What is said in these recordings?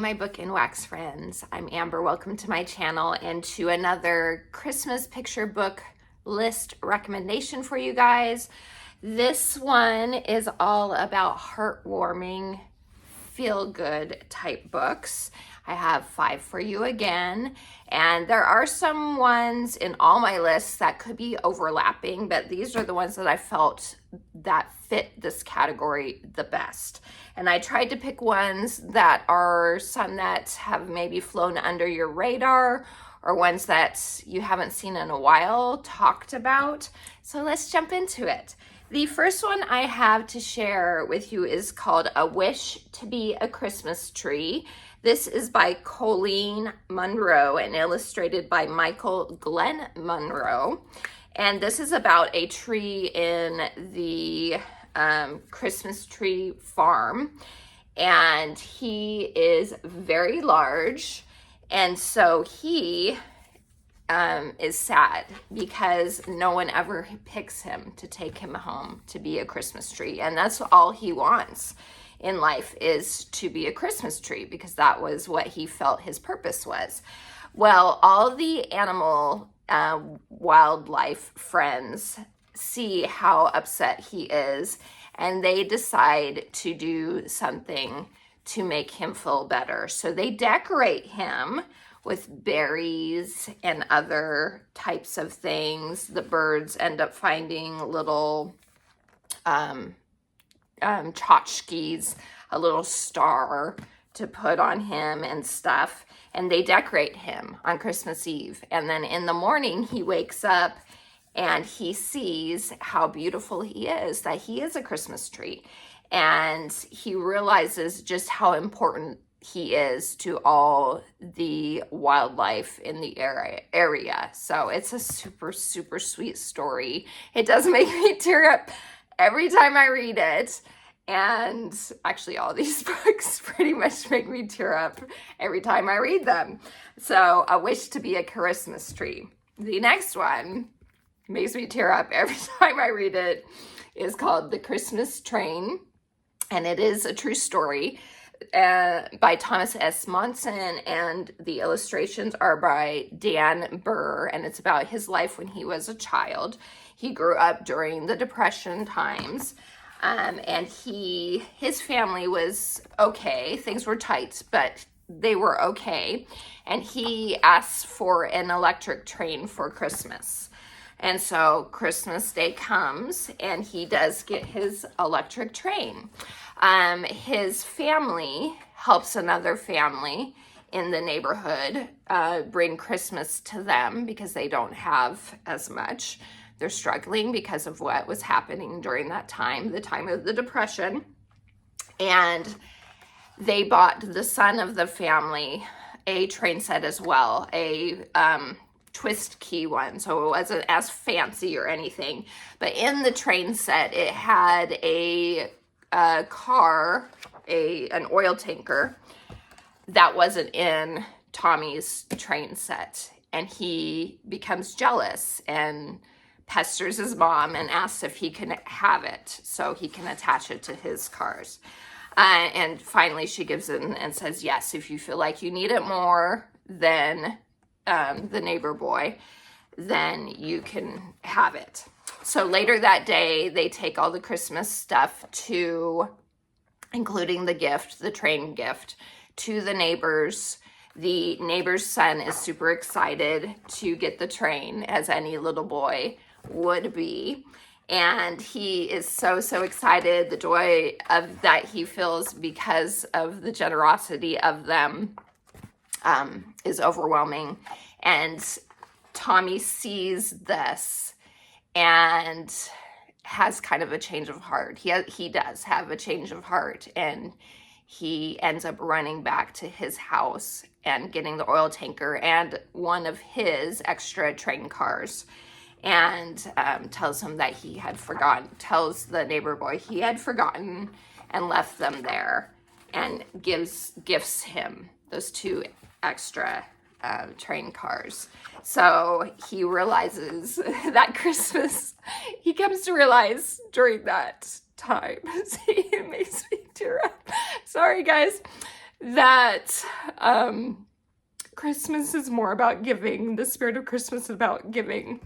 my book and wax friends. I'm Amber. Welcome to my channel and to another Christmas picture book list recommendation for you guys. This one is all about heartwarming, feel-good type books. I have 5 for you again, and there are some ones in all my lists that could be overlapping, but these are the ones that I felt that fit this category the best. And I tried to pick ones that are some that have maybe flown under your radar or ones that you haven't seen in a while talked about. So let's jump into it. The first one I have to share with you is called A Wish to Be a Christmas Tree. This is by Colleen Monroe and illustrated by Michael Glenn Monroe. And this is about a tree in the Christmas tree farm. And he is very large. And so he is sad because no one ever picks him to take him home to be a Christmas tree. And that's all he wants in life, is to be a Christmas tree, because that was what he felt his purpose was. Well, all the animal wildlife friends see how upset he is, and they decide to do something to make him feel better. So they decorate him with berries and other types of things. The birds end up finding little tchotchkes, a little star to put on him and stuff. And they decorate him on Christmas Eve. And then in the morning, he wakes up and he sees how beautiful he is, that he is a Christmas tree. And he realizes just how important he is to all the wildlife in the area. So it's a super, super sweet story. It does make me tear up every time I read it. And actually all these books pretty much make me tear up every time I read them. So A Wish to Be a Christmas Tree. The next one makes me tear up every time I read it is called The Christmas Train. And it is a true story by Thomas S. Monson, and the illustrations are by Dan Burr, and it's about his life when he was a child. He grew up during the Depression times, and his family was okay. Things were tight, but they were okay. And he asked for an electric train for Christmas. And so Christmas Day comes and he does get his electric train. His family helps another family in the neighborhood bring Christmas to them because they don't have as much. They're struggling because of what was happening during that time, the time of the Depression. And they bought the son of the family a train set as well, a twist key one, so it wasn't as fancy or anything. But in the train set, it had a car, an oil tanker that wasn't in Tommy's train set. And he becomes jealous and pesters his mom and asks if he can have it so he can attach it to his cars. And finally she gives in and says, yes, if you feel like you need it more than the neighbor boy, then you can have it. So later that day, they take all the Christmas stuff including the gift, the train gift, to the neighbors. The neighbor's son is super excited to get the train, as any little boy would be. And he is so, so excited. The joy of that he feels because of the generosity of them is overwhelming. And Tommy sees this and has kind of a change of heart. He does have a change of heart, and he ends up running back to his house and getting the oil tanker and one of his extra train cars, and tells him that he had forgotten, tells the neighbor boy he had forgotten and left them there, and gifts him those 2 extra train cars. So he realizes that Christmas, he comes to realize during that time, see, it makes me tear up. Sorry guys. that Christmas is more about giving. The spirit of Christmas is about giving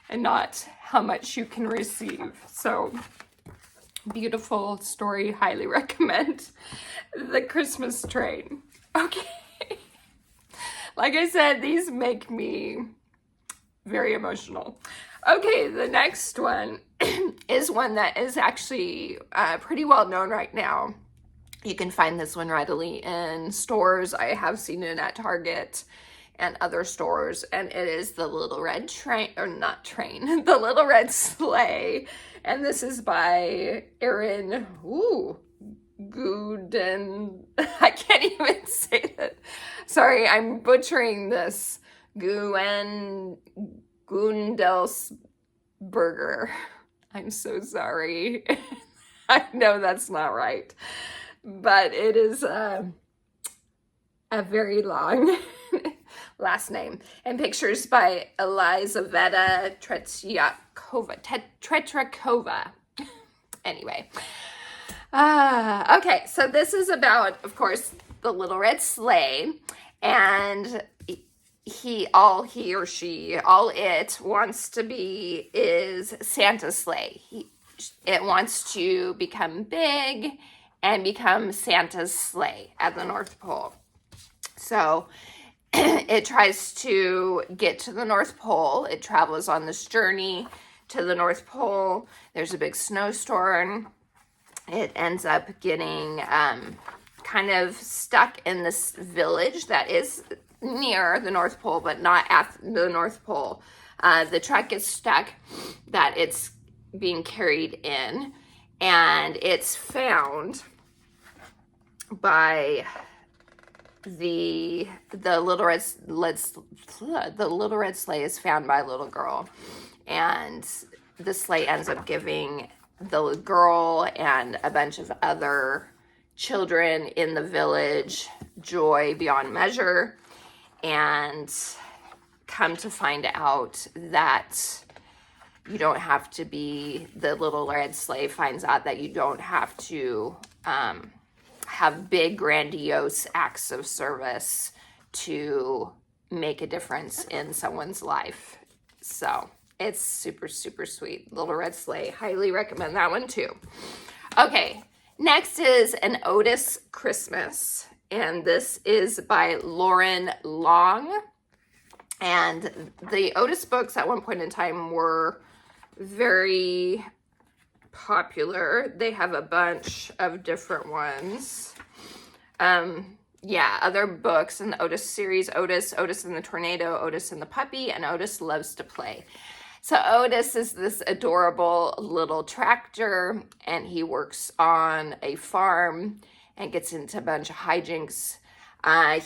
and not how much you can receive. So, beautiful story. Highly recommend. The Christmas Train. Okay. Like I said, these make me very emotional. Okay, the next one is one that is actually pretty well known right now. You can find this one readily in stores. I have seen it at Target and other stores, and it is the Little Red Train, or not train, the Little Red Sleigh. And this is by Erin Guden. I can't even say that. Sorry, I'm butchering this. Gundelsberger. I'm so sorry. I know that's not right. But it is a very long last name. And pictures by Elizaveta Tretrakova. Anyway. Okay, so this is about, of course, the Little Red Sleigh. And all it wants to be is Santa's sleigh. It wants to become big and become Santa's sleigh at the North Pole. So it tries to get to the North Pole. It travels on this journey to the North Pole. There's a big snowstorm. It ends up getting kind of stuck in this village that is near the North Pole, but not at the North Pole. The truck is stuck that it's being carried in, and it's found by the Little Red Sleigh is found by a little girl, and the sleigh ends up giving the girl and a bunch of other children in the village joy beyond measure. And come to find out that you don't have to be, the Little Red Sleigh finds out that you don't have to have big, grandiose acts of service to make a difference in someone's life. So it's super, super sweet. Little Red Sleigh. Highly recommend that one too. Okay, next is An Otis Christmas. And this is by Lauren Long. And the Otis books at one point in time were very popular. They have a bunch of different ones. Other books in the Otis series. Otis and the Tornado, Otis and the Puppy, and Otis Loves to Play. So Otis is this adorable little tractor, and he works on a farm and gets into a bunch of hijinks.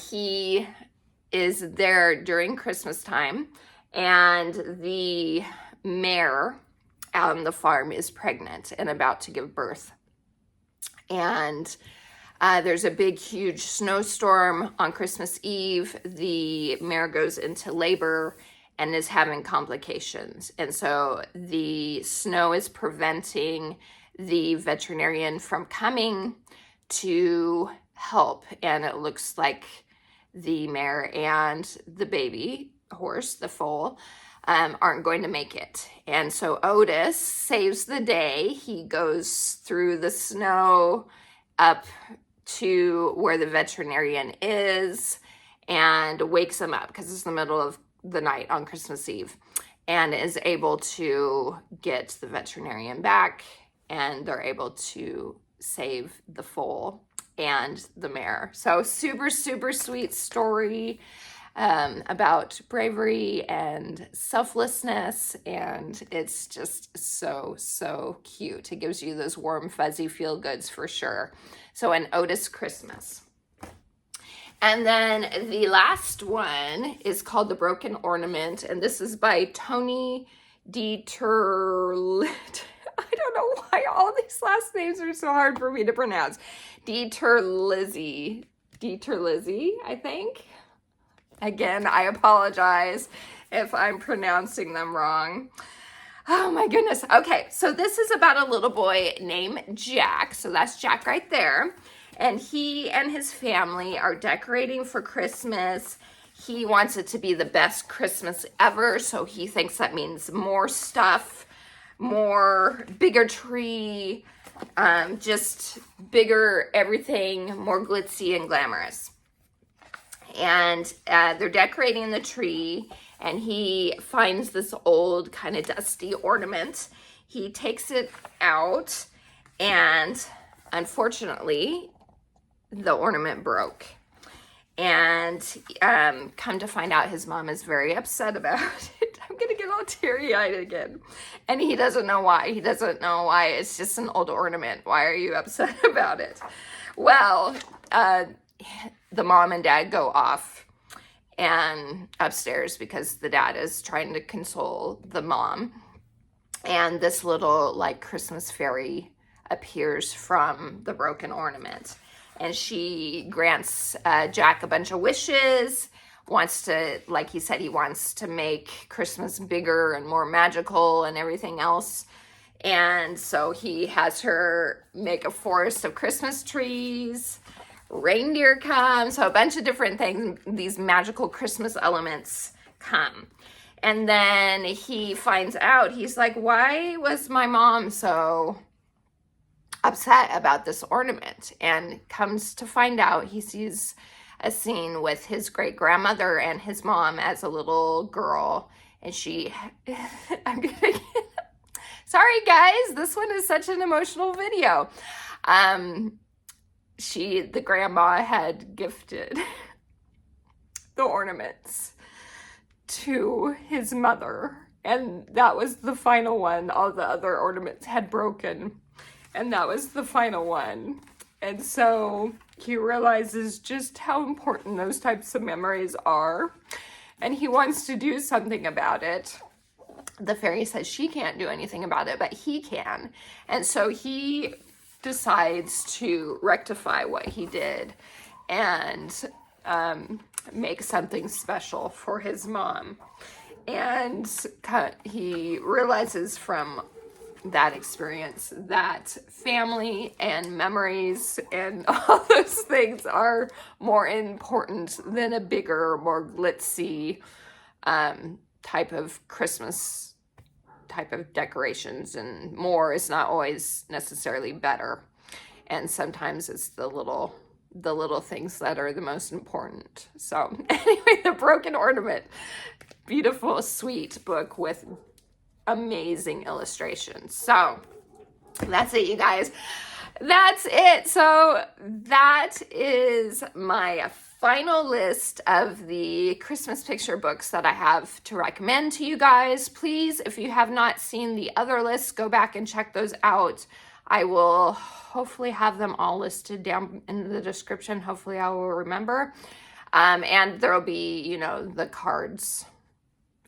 He is there during Christmas time, and the mare on the farm is pregnant and about to give birth. And there's a big, huge snowstorm on Christmas Eve. The mare goes into labor and is having complications. And so the snow is preventing the veterinarian from coming to help. And it looks like the mare and the baby horse, the foal, aren't going to make it. And so Otis saves the day. He goes through the snow up to where the veterinarian is and wakes him up because it's the middle of the night on Christmas Eve, and is able to get the veterinarian back, and they're able to save the foal and the mare. So super, super sweet story about bravery and selflessness, and it's just so, so cute. It gives you those warm, fuzzy feel-goods for sure. So An Otis Christmas. And then the last one is called The Broken Ornament, and this is by Tony Dieterle. I don't know why all these last names are so hard for me to pronounce. Dieterle, I think. Again, I apologize if I'm pronouncing them wrong. Oh my goodness. Okay, so this is about a little boy named Jack. So that's Jack right there. And he and his family are decorating for Christmas. He wants it to be the best Christmas ever, so he thinks that means more stuff, bigger tree, just bigger everything, more glitzy and glamorous. And they're decorating the tree, and he finds this old kind of dusty ornament. He takes it out, and unfortunately, the ornament broke. And come to find out, his mom is very upset about it. I'm gonna get all teary-eyed again. And he doesn't know why. He doesn't know why. It's just an old ornament. Why are you upset about it? Well, the mom and dad go off and upstairs because the dad is trying to console the mom. And this little like Christmas fairy appears from the broken ornament. And she grants Jack a bunch of wishes, wants to, like he said, he wants to make Christmas bigger and more magical and everything else. And so he has her make a forest of Christmas trees, reindeer come, so a bunch of different things, these magical Christmas elements come. And then he finds out, he's like, why was my mom so upset about this ornament? And comes to find out, he sees a scene with his great grandmother and his mom as a little girl, and she I'm gonna sorry guys, this one is such an emotional video. The grandma had gifted the ornaments to his mother, and that was the final one. All the other ornaments had broken, and that was the final one. And so he realizes just how important those types of memories are, and he wants to do something about it. The fairy says she can't do anything about it, but he can. And so he decides to rectify what he did and make something special for his mom. And he realizes from that experience that family and memories and all those things are more important than a bigger, more glitzy type of Christmas type of decorations, and more is not always necessarily better. And sometimes it's the little things that are the most important. So anyway, The Broken Ornament, beautiful, sweet book with amazing illustrations. So that's it, you guys. That's it. So that is my final list of the Christmas picture books that I have to recommend to you guys. Please, if you have not seen the other lists, go back and check those out. I will hopefully have them all listed down in the description. Hopefully I will remember. And there will be, the cards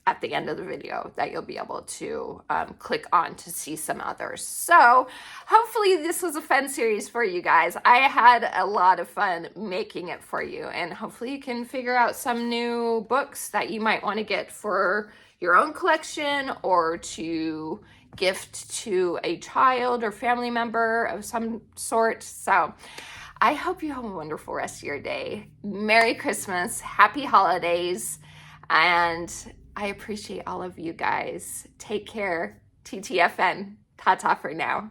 at the end of the video that you'll be able to click on to see some others. So hopefully this was a fun series for you guys. I had a lot of fun making it for you, and hopefully you can figure out some new books that you might want to get for your own collection or to gift to a child or family member of some sort. So I hope you have a wonderful rest of your day. Merry Christmas, happy holidays, and I appreciate all of you guys. Take care. TTFN. Ta-ta for now.